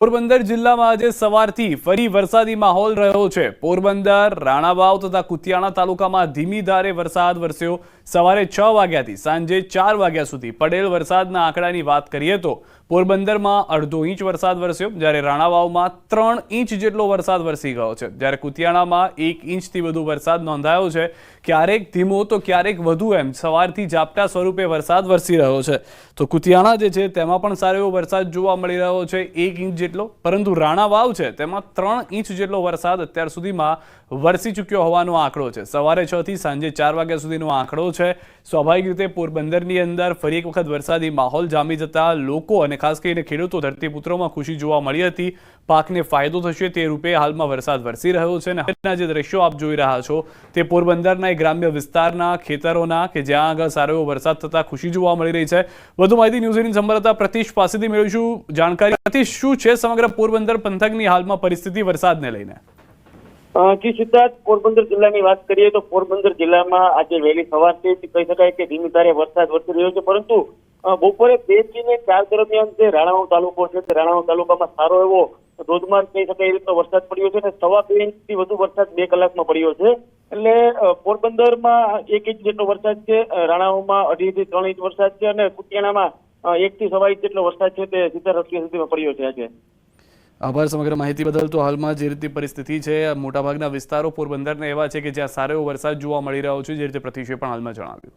પોરબંદર જિલ્લામાં આજે સવારથી ફરી વરસાદી માહોલ રહ્યો છે। પોરબંદર, રાણાવાવ તથા કુતિયાણા તાલુકામાં ધીમી ધારે વરસાદ વરસ્યો। સવારે 6 વાગ્યાથી સાંજે 4 વાગ્યા સુધી પડેલ વરસાદના આંકડાની વાત કરીએ તો પોરબંદરમાં 1/2 ઇંચ વરસાદ વરસ્યો, જ્યારે રાણાવાવમાં 3 ઇંચ જેટલો વરસાદ વરસી ગયો છે, જ્યારે કુતિયાણામાં 1 ઇંચથી વધુ વરસાદ નોંધાયો છે। ક્યારેક ધીમો તો ક્યારેક વધુ એમ સવારથી ઝાપટા સ્વરૂપે વરસાદ વરસી રહ્યો છે। તો કુતિયાણા જે છે તેમાં પણ સારો એવો વરસાદ જોવા મળી રહ્યો છે, 1 ઇંચ જેટલો, પરંતુ રાણાવાવ છે તેમાં 3 ઇંચ જેટલો વરસાદ અત્યાર સુધીમાં વરસી ચૂક્યો હોવાનો આંકડો છે। સવારે 6 થી સાંજે 4 વાગ્યા સુધીનો આંકડો છે। સ્વાભાવિક રીતે પોરબંદરની અંદર ફરી એક વખત વરસાદી માહોલ જામી જતા લોકો અને ખાસ કરીને ખેડૂતો, ધરતીપુત્રોમાં ખુશી જોવા મળી હતી। પાકને ફાયદો થશે તે રૂપે હાલમાં વરસાદ વરસી રહ્યો છે અને હાલના જે દ્રશ્યો આપ જોઈ રહ્યા છો તે પોરબંદરના એક ગ્રામ્ય વિસ્તારના ખેતરોના કે જ્યાં આગળ સારો એવો વરસાદ થતા ખુશી જોવા મળી રહી છે। વધુ માહિતી ન્યૂઝ 18 સંવાદદાતા પ્રતિશ પાસેથી મેળવીશું જાણકારી। પ્રતિશ, શું છે સમગ્ર પોરબંદર પંથકની હાલમાં પરિસ્થિતિ વરસાદને લઈને? જી સિદ્ધાર્થ, પોરબંદર જિલ્લાની વાત કરીએ તો પોરબંદર જિલ્લામાં આજે વહેલી સવારથી કહી શકાય કે ધીમી ધારે વરસાદ વરસી રહ્યો છે, પરંતુ બપોરે 2 થી 4 દરમિયાન જે રાણાવાવ તાલુકો છે તે રાણાવાવ તાલુકામાં સારો એવો ધોધમાર કહી શકાય એ રીતનો વરસાદ પડ્યો છે અને 2.5 ઇંચથી વધુ વરસાદ 2 કલાકમાં પડ્યો છે। એટલે પોરબંદરમાં 1 ઇંચ જેટલો વરસાદ છે, રાણાવાવમાં 2.5 થી 3 ઇંચ વરસાદ છે અને કુતિયાણામાં 1 થી 1.25 ઇંચ જેટલો વરસાદ છે તે સીધા સુધીમાં પડ્યો છે આજે। આભાર સમગ્ર માહિતી બદલ। તો હાલમાં જે રીતે પરિસ્થિતિ છે, મોટાભાગના વિસ્તારો પોરબંદરના એવા છે કે જ્યાં સારો એવો વરસાદ જોવા મળી રહ્યો છે, જે રીતે પ્રતિશે પણ હાલમાં જણાવ્યું।